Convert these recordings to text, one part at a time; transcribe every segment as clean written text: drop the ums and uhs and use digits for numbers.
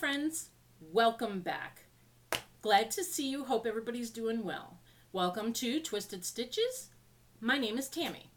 friends, welcome back. Glad to see you. Hope everybody's doing well. Welcome to Twisted Stitches. My name is Tammy.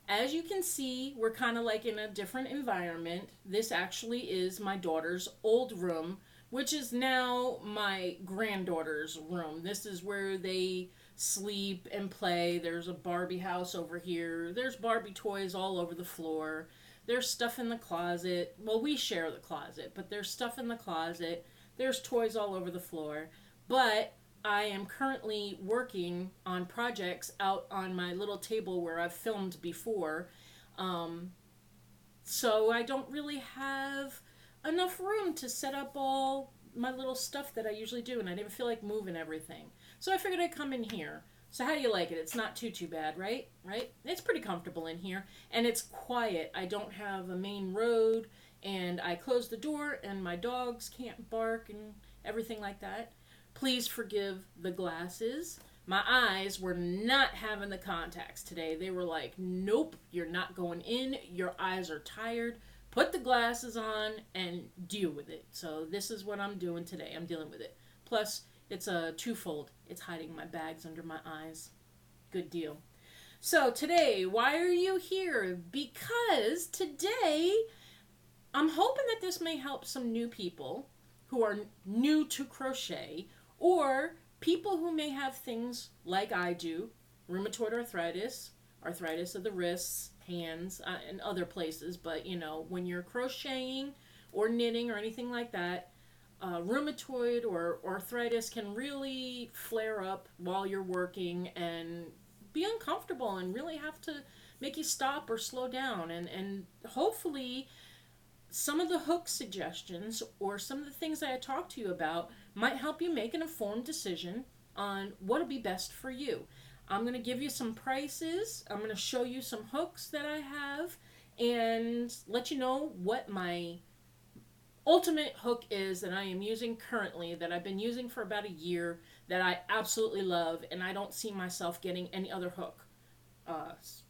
As you can see, we're kind of like in a different environment. This actually is my daughter's old room, which is now my granddaughter's room. This is where they sleep and play. There's a Barbie house over here. There's Barbie toys all over the floor. There's stuff in the closet. Well, we share the closet, but there's stuff in the closet. There's toys all over the floor. But I am currently working on projects out on my little table where I've filmed before. So I don't really have enough room to set up all my little stuff that I usually do, and I didn't feel like moving everything. So I figured I'd come in here. So how do you like it? It's not too bad, right? Right? It's pretty comfortable in here, and it's quiet. I don't have a main road, and I closed the door, and my dogs can't bark and everything like that. Please forgive the glasses. My eyes were not having the contacts today. They were like, nope, you're not going in. Your eyes are tired. Put the glasses on and deal with it. So this is what I'm doing today. I'm dealing with it. Plus, it's a twofold. It's hiding my bags under my eyes. Good deal. So today, why are you here? Because today, I'm hoping that this may help some new people who are new to crochet, or people who may have things like I do, rheumatoid arthritis, arthritis of the wrists, hands, and other places. But, you know, when you're crocheting or knitting or anything like that, rheumatoid or arthritis can really flare up while you're working and be uncomfortable and really have to make you stop or slow down. And hopefully some of the hook suggestions or some of the things that I talked to you about might help you make an informed decision on what will be best for you. I'm going to give you some prices. I'm going to show you some hooks that I have and let you know what my ultimate hook is that I am using currently, that I've been using for about a year, that I absolutely love, and I don't see myself getting any other hook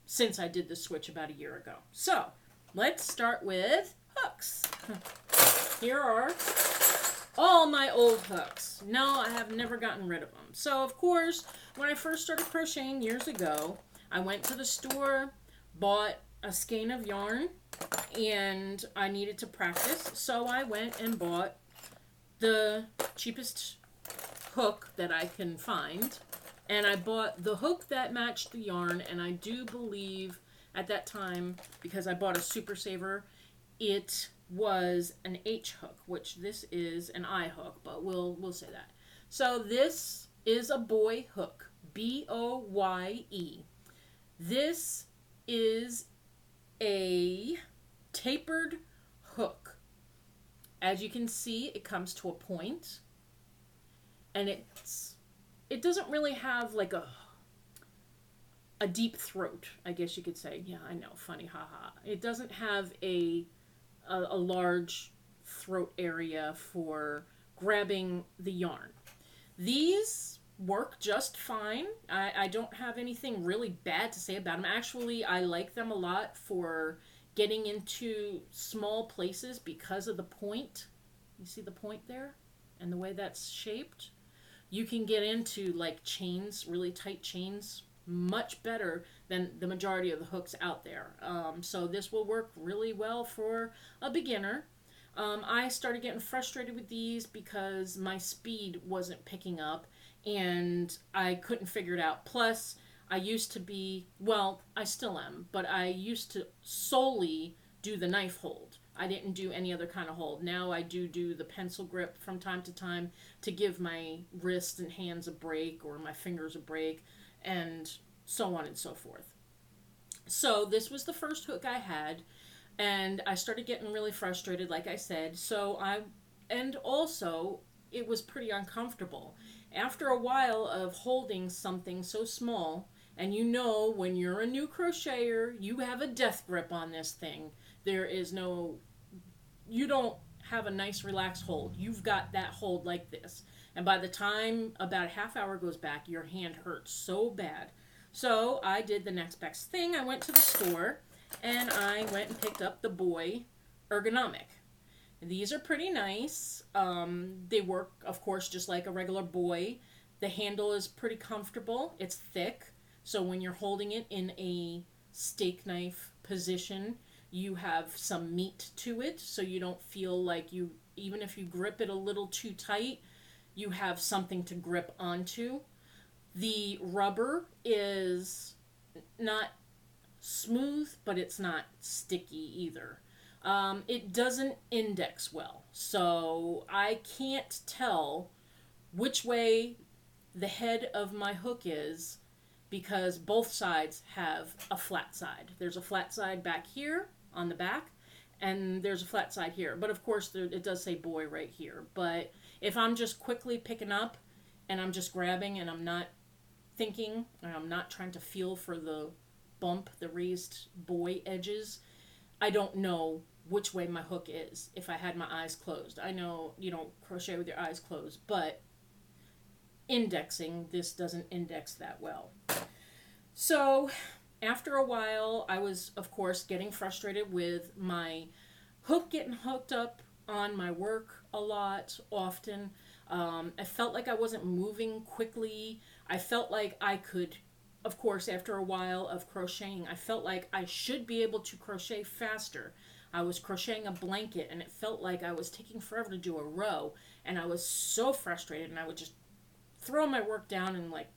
since I did the switch about a year ago. So let's start with hooks. Here are all my old hooks. No, I have never gotten rid of them. So of course, when I first started crocheting years ago, I went to the store, bought a skein of yarn, and I needed to practice, so I went and bought the cheapest hook that I can find, and I bought the hook that matched the yarn, and I do believe at that time, because I bought a Super Saver, it was an H hook, which this is an I hook, but we'll say that. So this is a boy hook, B-O-Y-E. This is a tapered hook. As you can see, it comes to a point, and it doesn't really have like a deep throat, I guess you could say. Yeah, I know, funny, haha. It doesn't have a large throat area for grabbing the yarn. These work just fine. I don't have anything really bad to say about them. Actually, I like them a lot for getting into small places because of the point. You see the point there? And the way that's shaped? You can get into like chains, really tight chains, much better than the majority of the hooks out there. So this will work really well for a beginner. I started getting frustrated with these because my speed wasn't picking up and I couldn't figure it out. Plus, I used to be, well, I still am, but I used to solely do the knife hold. I didn't do any other kind of hold. Now I do the pencil grip from time to time to give my wrists and hands a break or my fingers a break, and so on and so forth. So this was the first hook I had, and I started getting really frustrated, like I said. And also it was pretty uncomfortable. After a while of holding something so small, and you know when you're a new crocheter, you have a death grip on this thing. You don't have a nice relaxed hold. You've got that hold like this. And by the time about a half hour goes back, your hand hurts so bad. So I did the next best thing. I went to the store and I went and picked up the boy Ergonomic. These are pretty nice. They work, of course, just like a regular buoy. The handle is pretty comfortable. It's thick, so when you're holding it in a steak knife position, you have some meat to it, so you don't feel like you, even if you grip it a little too tight, you have something to grip onto. The rubber is not smooth, but it's not sticky either. It doesn't index well, so I can't tell which way the head of my hook is because both sides have a flat side. There's a flat side back here on the back, and there's a flat side here. But of course, it does say boy right here. But if I'm just quickly picking up and I'm just grabbing and I'm not thinking, and I'm not trying to feel for the bump, the raised boy edges, I don't know which way my hook is if I had my eyes closed. I know you don't crochet with your eyes closed, but indexing, this doesn't index that well. So after a while, I was, of course, getting frustrated with my hook getting hooked up on my work a lot, often. I felt like I wasn't moving quickly. I felt like I could, of course, after a while of crocheting, I felt like I should be able to crochet faster. I was crocheting a blanket and it felt like I was taking forever to do a row, and I was so frustrated, and I would just throw my work down and like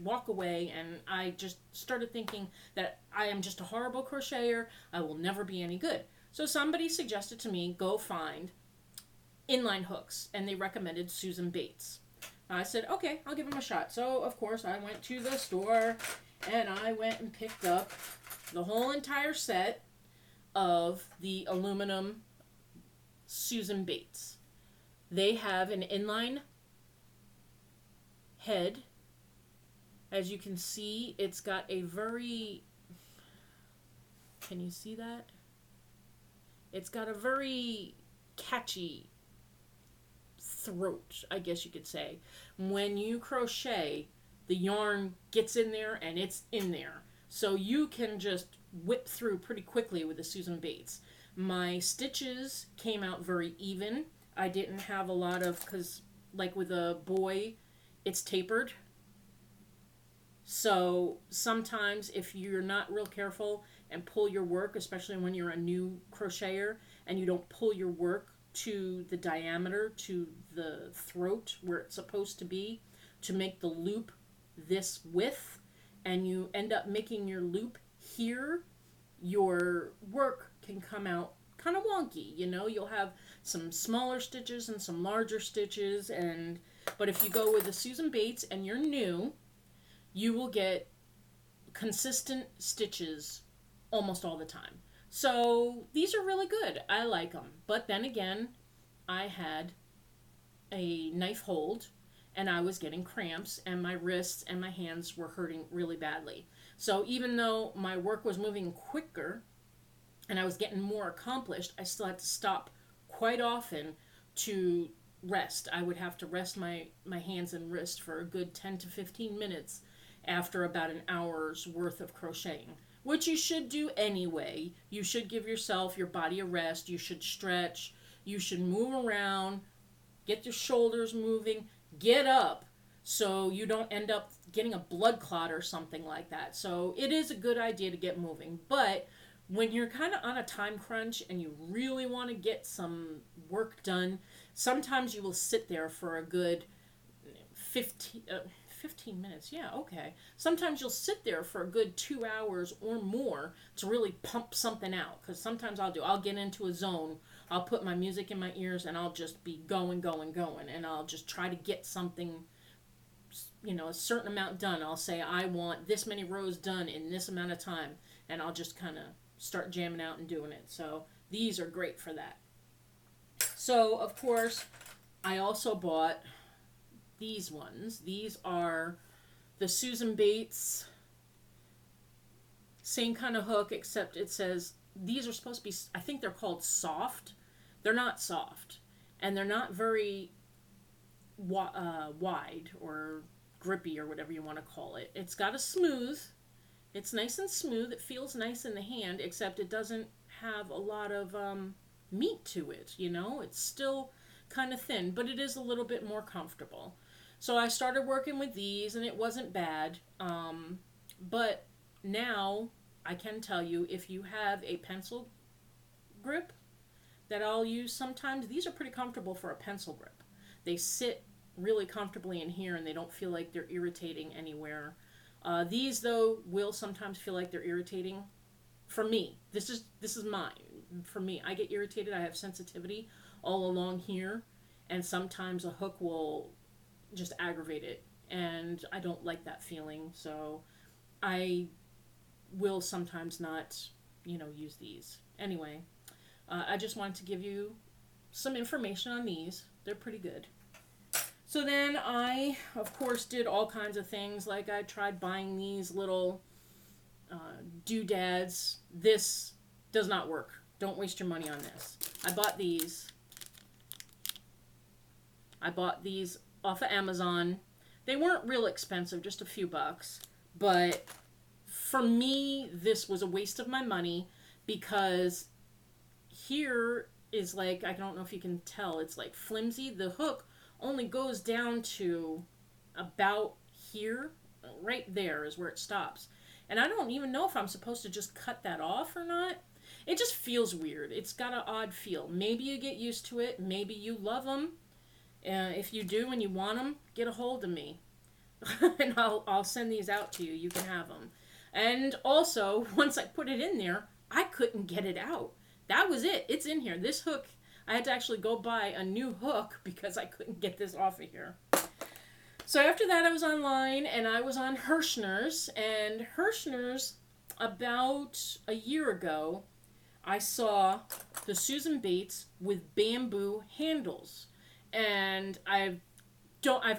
walk away, and I just started thinking that I am just a horrible crocheter. I will never be any good. So somebody suggested to me go find inline hooks, and they recommended Susan Bates. I said, okay, I'll give them a shot. So of course I went to the store and I went and picked up the whole entire set of the aluminum Susan Bates. They have an inline head. As you can see, it's got a very, can you see that? It's got a very catchy throat, I guess you could say. When you crochet, the yarn gets in there and it's in there. So you can just whip through pretty quickly with the Susan Bates. My stitches came out very even. I didn't have a lot of, because like with a boy, it's tapered. So sometimes if you're not real careful and pull your work, especially when you're a new crocheter, and you don't pull your work to the diameter, to the throat where it's supposed to be, to make the loop this width, and you end up making your loop here, your work can come out kind of wonky. You know, you'll have some smaller stitches and some larger stitches, and but if you go with the Susan Bates and you're new, you will get consistent stitches almost all the time. So these are really good. I like them. But then again, I had a knife hold and I was getting cramps, and my wrists and my hands were hurting really badly. So even though my work was moving quicker and I was getting more accomplished, I still had to stop quite often to rest. I would have to rest my hands and wrist for a good 10 to 15 minutes after about an hour's worth of crocheting, which you should do anyway. You should give yourself, your body a rest. You should stretch. You should move around, get your shoulders moving, get up so you don't end up getting a blood clot or something like that. So it is a good idea to get moving. But when you're kind of on a time crunch and you really want to get some work done, sometimes you will sit there for a good 15 minutes. Yeah, okay. Sometimes you'll sit there for a good 2 hours or more to really pump something out. Because sometimes I'll get into a zone. I'll put my music in my ears and I'll just be going. And I'll just try to get something, a certain amount done. I'll say, I want this many rows done in this amount of time. And I'll just kind of start jamming out and doing it. So these are great for that. So, of course, I also bought these ones. These are the Susan Bates, same kind of hook, except it says these are supposed to be, I think they're called soft. They're not soft, and they're not very wide or grippy or whatever you want to call it. It's got a smooth, it's nice and smooth. It feels nice in the hand, except it doesn't have a lot of meat to it, you know? It's still kind of thin, but it is a little bit more comfortable. So I started working with these, and it wasn't bad. But now I can tell you, if you have a pencil grip that I'll use sometimes, these are pretty comfortable for a pencil grip. They sit really comfortably in here, and they don't feel like they're irritating anywhere. These, though, will sometimes feel like they're irritating. For me, this is mine. For me, I get irritated. I have sensitivity all along here, and sometimes a hook will just aggravate it, and I don't like that feeling. So I will sometimes not, use these. Anyway, I just wanted to give you some information on these. They're pretty good. So then I, of course, did all kinds of things. Like I tried buying these little doodads. This does not work. Don't waste your money on this. I bought these. Off of Amazon. They weren't real expensive, just a few bucks. But for me, this was a waste of my money because here is like, I don't know if you can tell, it's like flimsy. The hook only goes down to about here. Right there is where it stops. And I don't even know if I'm supposed to just cut that off or not. It just feels weird. It's got an odd feel. Maybe you get used to it. Maybe you love them. If you do and you want them, get a hold of me. And I'll send these out to you. You can have them. And also, once I put it in there, I couldn't get it out. That was it. It's in here. This hook, I had to actually go buy a new hook because I couldn't get this off of here. So after that, I was online, and I was on Hirschner's. And Hirschner's, about a year ago, I saw the Susan Bates with bamboo handles. And I've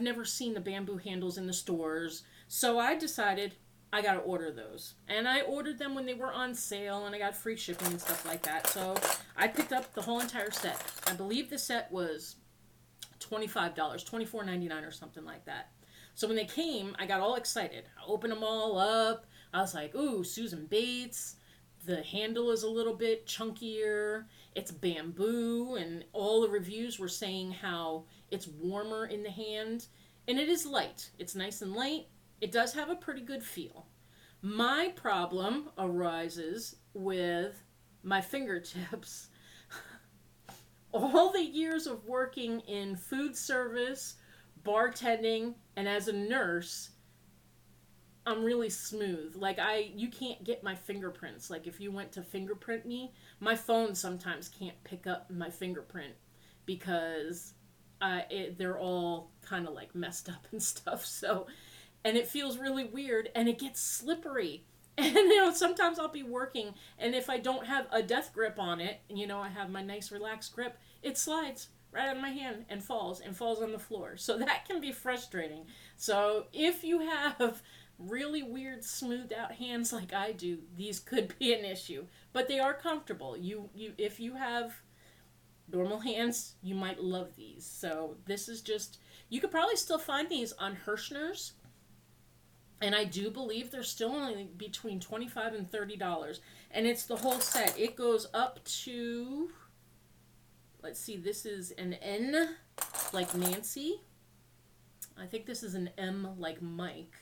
never seen the bamboo handles in the stores. So I decided I got to order those. And I ordered them when they were on sale, and I got free shipping and stuff like that. So I picked up the whole entire set. I believe the set was $25, $24.99 or something like that. So when they came, I got all excited. I opened them all up. I was like, ooh, Susan Bates. The handle is a little bit chunkier. It's bamboo, and all the reviews were saying how it's warmer in the hand. And it is light. It's nice and light. It does have a pretty good feel. My problem arises with my fingertips. All the years of working in food service, bartending, and as a nurse, I'm really smooth. Like you can't get my fingerprints. Like if you went to fingerprint me, my phone sometimes can't pick up my fingerprint because they're all kind of like messed up and stuff. So, and it feels really weird, and it gets slippery. And sometimes I'll be working, and if I don't have a death grip on it, I have my nice relaxed grip, it slides right out of my hand and falls on the floor. So that can be frustrating. So if you have really weird smoothed out hands like I do, these could be an issue. But they are comfortable. If you have normal hands, you might love these. So this is just, you could probably still find these on Hirschner's. And I do believe they're still only between $25 and $30. And it's the whole set. It goes up to, let's see, this is an N like Nancy. I think this is an M like Mike.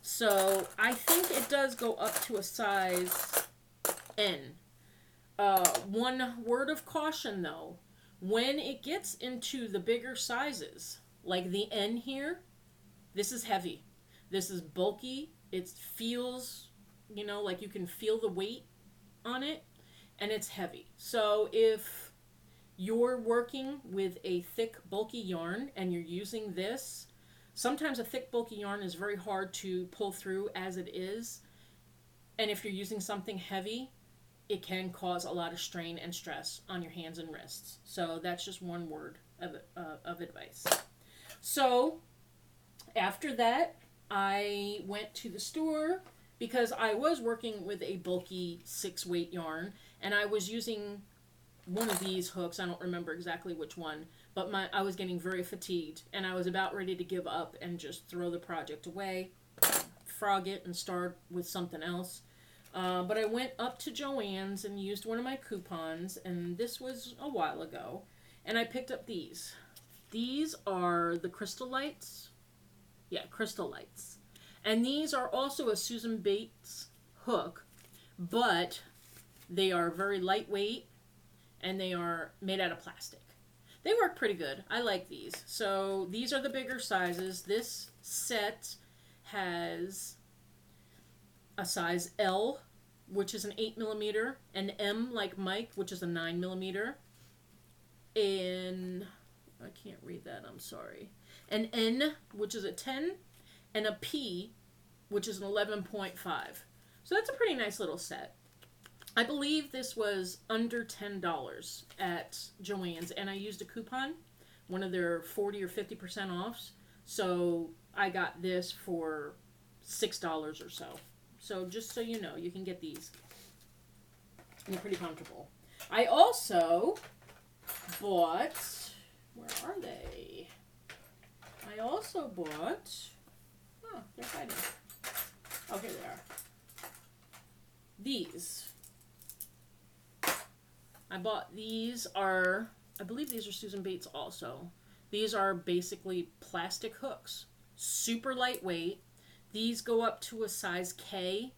So I think it does go up to a size N. One word of caution though, when it gets into the bigger sizes, like the N here, this is heavy. This is bulky. It feels, like you can feel the weight on it, and it's heavy. So if you're working with a thick, bulky yarn and you're using this, sometimes a thick, bulky yarn is very hard to pull through as it is. And if you're using something heavy, it can cause a lot of strain and stress on your hands and wrists. So that's just one word of advice. So after that, I went to the store because I was working with a bulky 6-weight yarn, and I was using one of these hooks. I don't remember exactly which one, but I was getting very fatigued, and I was about ready to give up and just throw the project away, frog it, and start with something else. But I went up to Joann's and used one of my coupons, and this was a while ago, and I picked up these. These are the Crystal Lights. Yeah, Crystal Lights. And these are also a Susan Bates hook, but they are very lightweight, and they are made out of plastic. They work pretty good. I like these. So these are the bigger sizes. This set has a size L, which is an 8mm, an M like Mike, which is a 9mm, and I can't read that, I'm sorry, an N, which is a 10, and a P, which is an 11.5. So that's a pretty nice little set. I believe this was under $10 at Joann's, and I used a coupon, one of their 40 or 50% offs, so I got this for $6 or so. So just so you know, you can get these. And they're pretty comfortable. I also bought, where are they? I also bought, oh, they're hiding. Oh, here they are. These. I bought these are, I believe these are Susan Bates also. These are basically plastic hooks. Super lightweight. These go up to a size K,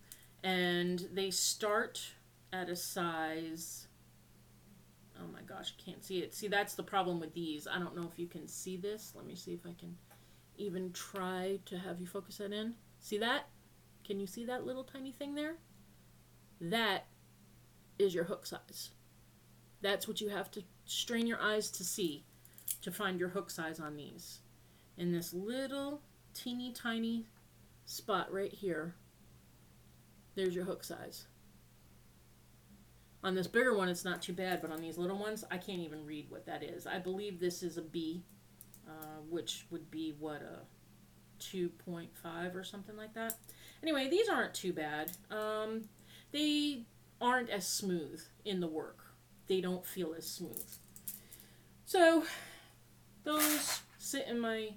and they start at a size, oh my gosh, I can't see it. See, that's the problem with these. I don't know if you can see this. Let me see if I can even try to have you focus that in. See that? Can you see that little tiny thing there? That is your hook size. That's what you have to strain your eyes to see to find your hook size on these. In this little teeny tiny spot right here, there's your hook size. On this bigger one, it's not too bad, but on these little ones, I can't even read what that is. I believe this is a B, which would be, what, a 2.5 or something like that. Anyway, these aren't too bad. They aren't as smooth in the work. They don't feel as smooth. So, those sit in my,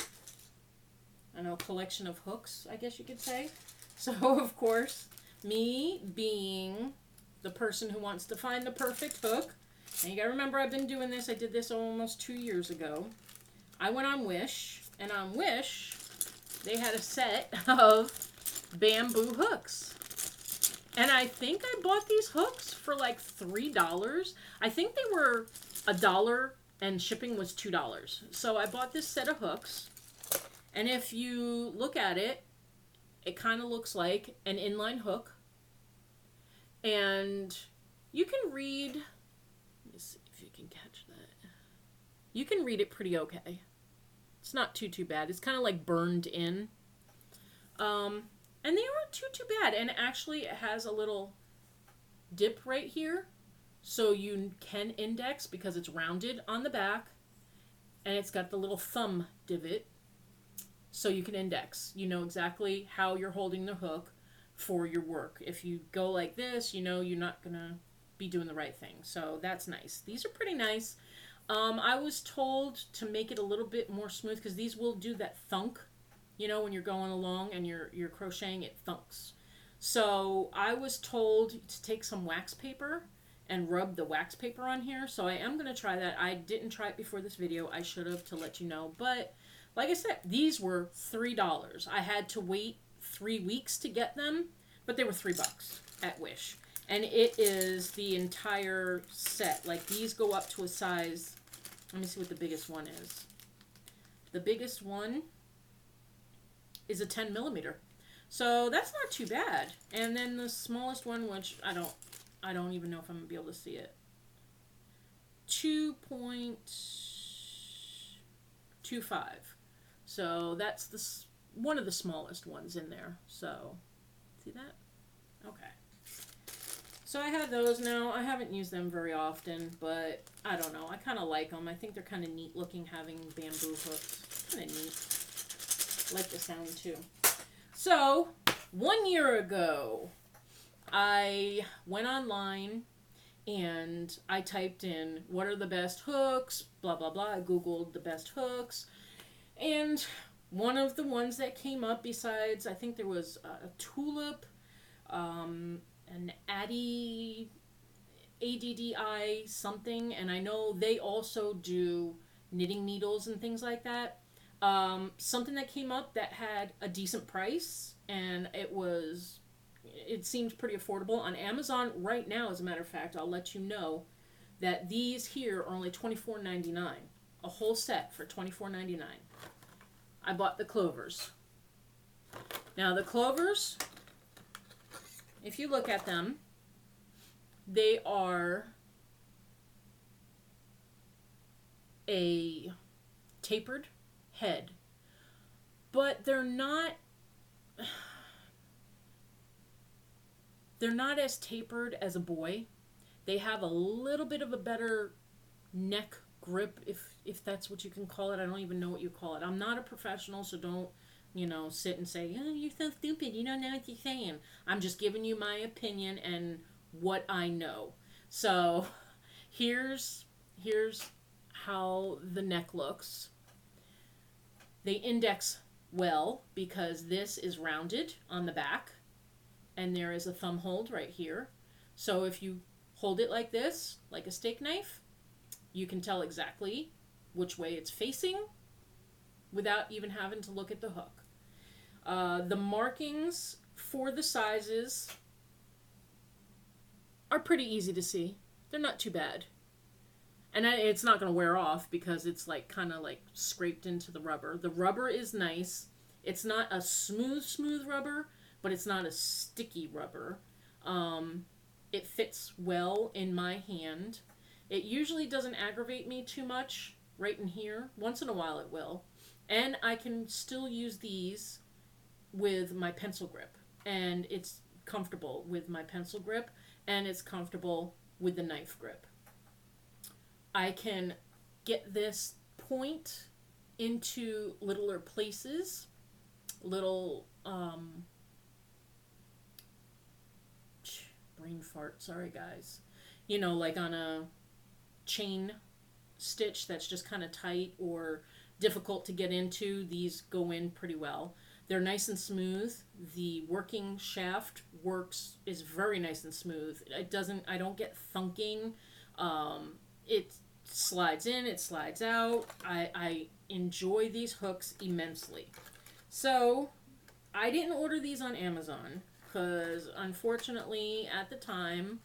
I don't know, collection of hooks, I guess you could say. So, of course, me being the person who wants to find the perfect hook, and you gotta remember I've been doing this, I did this almost 2 years ago. I went on Wish, and on Wish, they had a set of bamboo hooks. And I think I bought these hooks for like $3. I think they were $1 and shipping was $2. So I bought this set of hooks. And if you look at it, it kind of looks like an inline hook. And you can read, let me see if you can catch that. You can read it pretty okay. It's not too bad. It's kind of like burned in. And they aren't too bad. And actually it has a little dip right here. So you can index because it's rounded on the back. And it's got the little thumb divot. So you can index. You know exactly how you're holding the hook for your work. If you go like this, you know you're not going to be doing the right thing. So that's nice. These are pretty nice. I was told to make it a little bit more smooth because these will do that thunk. You know, when you're going along and you're crocheting, it thunks. So I was told to take some wax paper and rub the wax paper on here. So I am going to try that. I didn't try it before this video. I should have to let you know. But like I said, these were $3. I had to wait 3 weeks to get them, but they were $3 at Wish. And it is the entire set. Like these go up to a size, let me see what the biggest one is. The biggest one is a 10mm. So that's not too bad. And then the smallest one, which I don't even know if I'm going to be able to see it. 2.25. So that's one of the smallest ones in there. So, see that? Okay. So I have those now. I haven't used them very often, but I don't know. I kind of like them. I think they're kind of neat looking having bamboo hooks. Kind of neat. Like the sound too. So 1 year ago, I went online and I typed in what are the best hooks, blah blah blah. I googled the best hooks, and one of the ones that came up, besides I think there was a tulip, an ADDI something, and I know they also do knitting needles and things like that. Something that came up that had a decent price, and it seemed pretty affordable on Amazon right now. As a matter of fact, I'll let you know that these here are only $24.99, a whole set for $24.99. I bought the Clovers. Now the Clovers, if you look at them, they are a tapered head, but they're not as tapered as a boy. They have a little bit of a better neck grip, if that's what you can call it. I don't even know what you call it. I'm not a professional, so don't, sit and say, oh, you're so stupid, you don't know what you're saying. I'm just giving you my opinion and what I know. So here's how the neck looks. They index well because this is rounded on the back, and there is a thumb hold right here. So if you hold it like this, like a steak knife, you can tell exactly which way it's facing without even having to look at the hook. The markings for the sizes are pretty easy to see. They're not too bad. And it's not going to wear off because it's like kind of like scraped into the rubber. The rubber is nice. It's not a smooth rubber, but it's not a sticky rubber. It fits well in my hand. It usually doesn't aggravate me too much right in here. Once in a while it will. And I can still use these with my pencil grip. And it's comfortable with my pencil grip, and it's comfortable with the knife grip. I can get this point into littler places, little brain fart, sorry guys. Like on a chain stitch that's just kind of tight or difficult to get into, these go in pretty well. They're nice and smooth. The working shaft is very nice and smooth. I don't get thunking. It slides in, it slides out. I enjoy these hooks immensely. So I didn't order these on Amazon because unfortunately at the time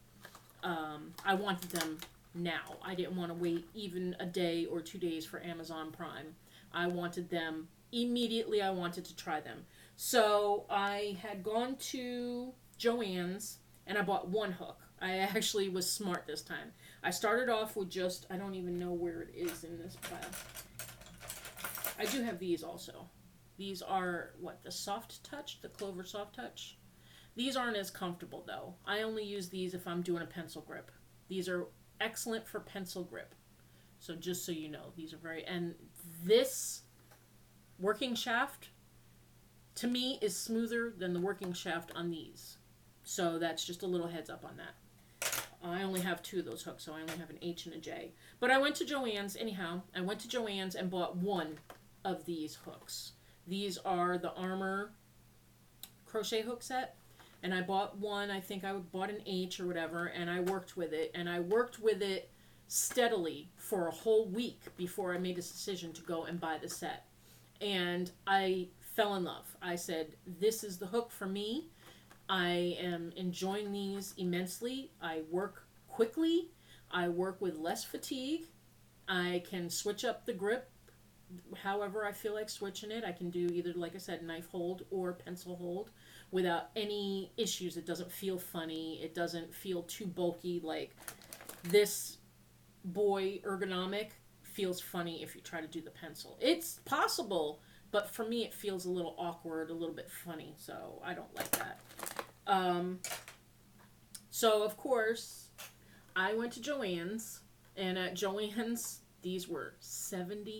I wanted them now. I didn't want to wait even a day or 2 days for Amazon Prime. I wanted them immediately. I wanted to try them. So I had gone to Joann's and I bought one hook. I actually was smart this time. I started off with just, I don't even know where it is in this pile. I do have these also. These are, the Soft Touch, the Clover Soft Touch. These aren't as comfortable though. I only use these if I'm doing a pencil grip. These are excellent for pencil grip. So just so you know, these are and this working shaft, to me, is smoother than the working shaft on these. So that's just a little heads up on that. I only have 2 of those hooks, so I only have an H and a J. But I went to Joann's, anyhow. I went to Joann's and bought one of these hooks. These are the Armour crochet hook set. And I bought one, I think I bought an H or whatever, and I worked with it. And I worked with it steadily for a whole week before I made a decision to go and buy the set. And I fell in love. I said, this is the hook for me. I am enjoying these immensely. I work quickly. I work with less fatigue. I can switch up the grip however I feel like switching it. I can do either, like I said, knife hold or pencil hold without any issues. It doesn't feel funny. It doesn't feel too bulky. Like this boy Ergonomic feels funny if you try to do the pencil. It's possible, but for me it feels a little awkward, a little bit funny, so I don't like that. So of course I went to Joann's, and at Joann's these were $75.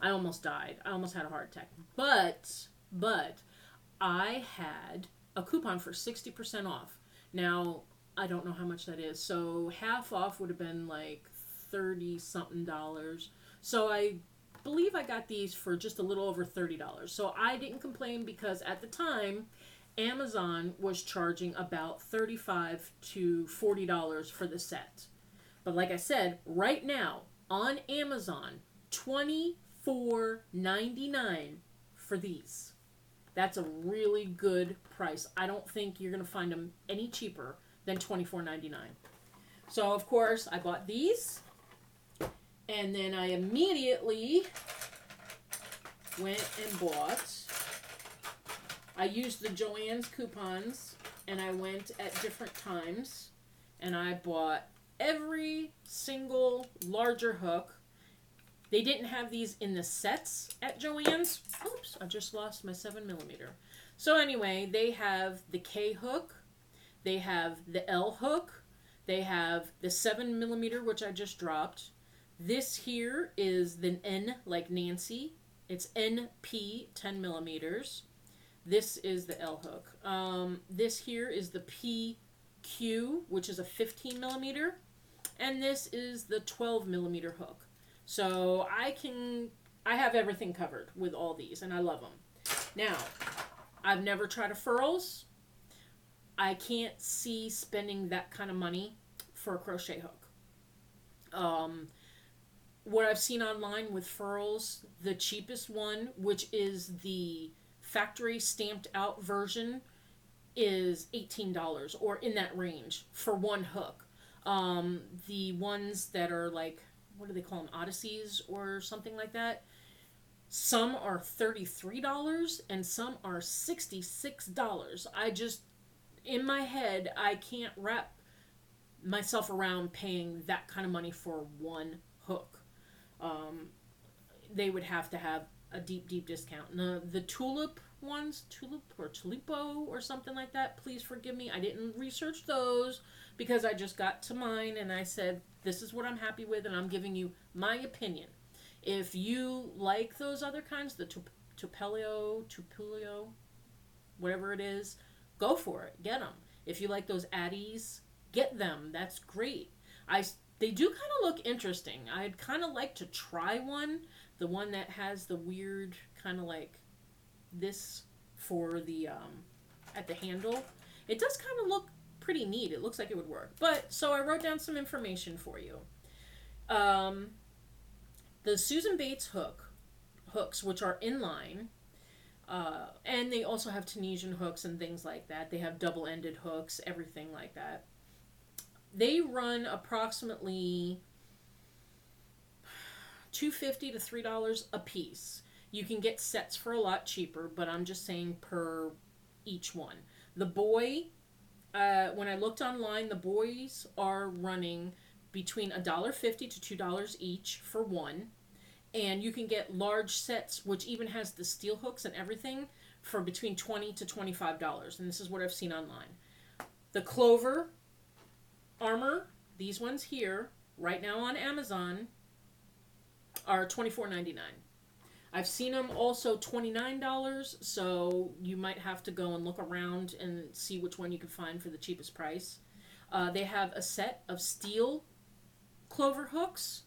I almost died. I almost had a heart attack. But I had a coupon for 60% off. Now, I don't know how much that is. So half off would have been like 30 something dollars. So I believe I got these for just a little over $30. So I didn't complain because at the time Amazon was charging about $35 to $40 for the set. But like I said, right now on Amazon, $24.99 for these. That's a really good price. I don't think you're going to find them any cheaper than $24.99. So, of course, I bought these. And then I immediately went and bought. I used the Joann's coupons. And I went at different times. And I bought every single larger hook. They didn't have these in the sets at Joann's. Oops, I just lost my 7mm. So anyway, they have the K hook. They have the L hook. They have the 7mm, which I just dropped. This here is the N, like Nancy. It's NP 10mm. This is the L hook. This here is the PQ, which is a 15mm. And this is the 12mm hook. So I have everything covered with all these, and I love them. Now, I've never tried a furls. I can't see spending that kind of money for a crochet hook. What I've seen online with furls, the cheapest one, which is the factory stamped out version, is $18 or in that range for one hook. The ones that are like, what do they call them, Odysseys or something like that, some are $33 and some are $66. I just, in my head, I can't wrap myself around paying that kind of money for one hook. They would have to have a deep, deep discount. And the tulip ones, tulip or tulipo or something like that, please forgive me. I didn't research those because I just got to mine and I said, this is what I'm happy with and I'm giving you my opinion. If you like those other kinds, the Tupelio, whatever it is, go for it. Get them. If you like those Addies, get them. That's great. They do kind of look interesting. I'd kind of like to try one. The one that has the weird kind of like this for the, at the handle. It does kind of look pretty neat. It looks like it would work. But, so I wrote down some information for you. The Susan Bates hooks, which are inline, and they also have Tunisian hooks and things like that. They have double-ended hooks, everything like that. They run approximately $2.50 to $3 a piece. You can get sets for a lot cheaper, but I'm just saying per each one. The boy, when I looked online, the boys are running between $1.50 to $2 each for one. And you can get large sets, which even has the steel hooks and everything, for between $20 to $25. And this is what I've seen online. The Clover armour, these ones here, right now on Amazon, are $24.99. I've seen them also $29, so you might have to go and look around and see which one you can find for the cheapest price. They have a set of steel Clover hooks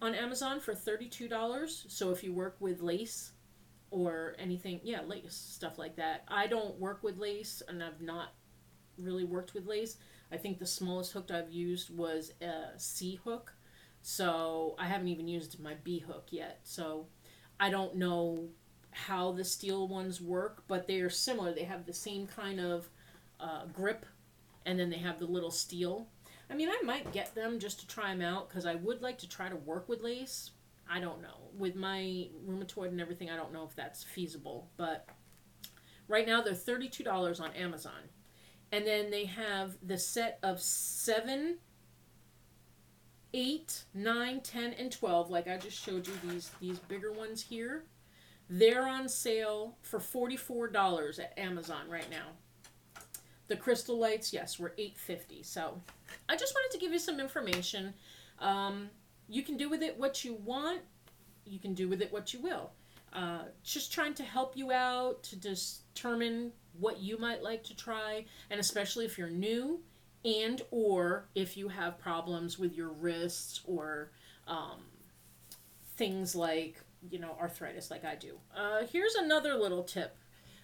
on Amazon for $32. So if you work with lace or anything, yeah, lace, stuff like that. I don't work with lace, and I've not really worked with lace. I think the smallest hook I've used was a C hook. So I haven't even used my B hook yet. So I don't know how the steel ones work, but they are similar. They have the same kind of grip, and then they have the little steel. I mean, I might get them just to try them out because I would like to try to work with lace. I don't know. With my rheumatoid and everything, I don't know if that's feasible. But right now, they're $32 on Amazon. And then they have the set of 7, 8, 9, 10, and 12. Like I just showed you these bigger ones here. They're on sale for $44 at Amazon right now. The crystal lights, yes, were $8.50. So I just wanted to give you some information. You can do with it what you want. You can do with it what you will. Just trying to help you out to determine what you might like to try, and especially if you're new and or if you have problems with your wrists or things like, arthritis like I do. Here's another little tip.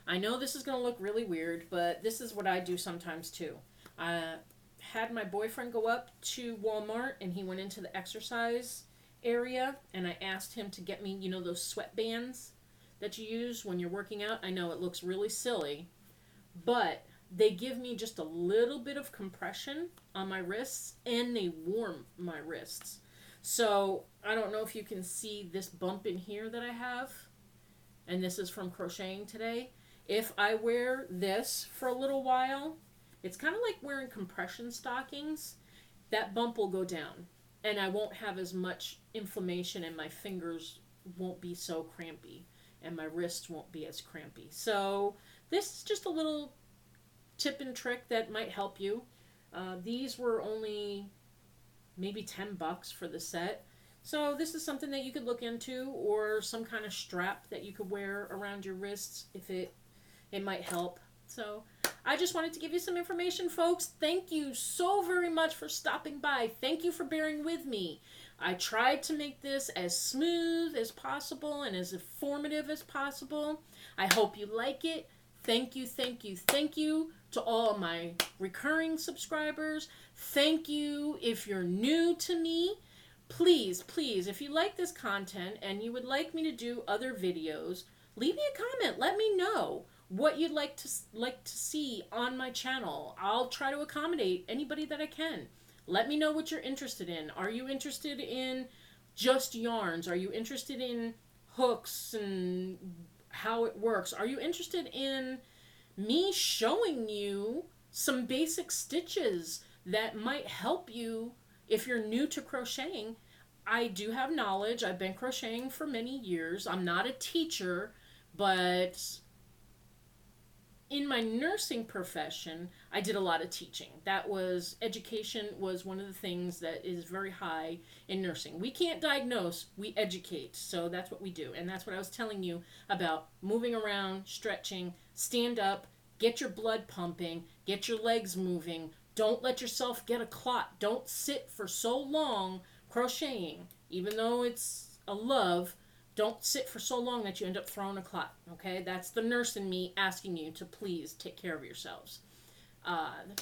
I know this is going to look really weird, but this is what I do sometimes too. I had my boyfriend go up to Walmart and he went into the exercise area and I asked him to get me, you know, those sweatbands that you use when you're working out. I know it looks really silly, but they give me just a little bit of compression on my wrists and they warm my wrists. So I don't know if you can see this bump in here that I have, and this is from crocheting today. If I wear this for a little while, it's kind of like wearing compression stockings. That bump will go down and I won't have as much inflammation and my fingers won't be so crampy and my wrists won't be as crampy. So this is just a little tip and trick that might help you. These were only maybe $10 for the set. So this is something that you could look into, or some kind of strap that you could wear around your wrists if it might help. So I just wanted to give you some information, folks. Thank you so very much for stopping by. Thank you for bearing with me. I tried to make this as smooth as possible and as informative as possible. I hope you like it. Thank you, thank you, thank you to all my recurring subscribers. Thank you if you're new to me. Please, please, if you like this content and you would like me to do other videos, leave me a comment. Let me know what you'd like to see on my channel. I'll try to accommodate anybody that I can. Let me know what you're interested in. Are you interested in just yarns? Are you interested in hooks and how it works? Are you interested in me showing you some basic stitches that might help you if you're new to crocheting? I do have knowledge. I've been crocheting for many years. I'm not a teacher, but in my nursing profession, I did a lot of teaching. Education was one of the things that is very high in nursing. We can't diagnose, we educate. So that's what we do. And that's what I was telling you about: moving around, stretching, stand up, get your blood pumping, get your legs moving. Don't let yourself get a clot. Don't sit for so long crocheting. Even though it's a love, don't sit for so long that you end up throwing a clot, okay? That's the nurse in me asking you to please take care of yourselves.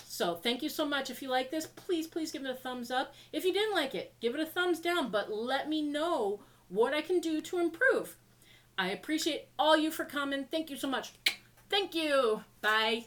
So thank you so much. If you like this, please, please give it a thumbs up. If you didn't like it, give it a thumbs down, but let me know what I can do to improve. I appreciate all you for coming. Thank you so much. Thank you. Bye.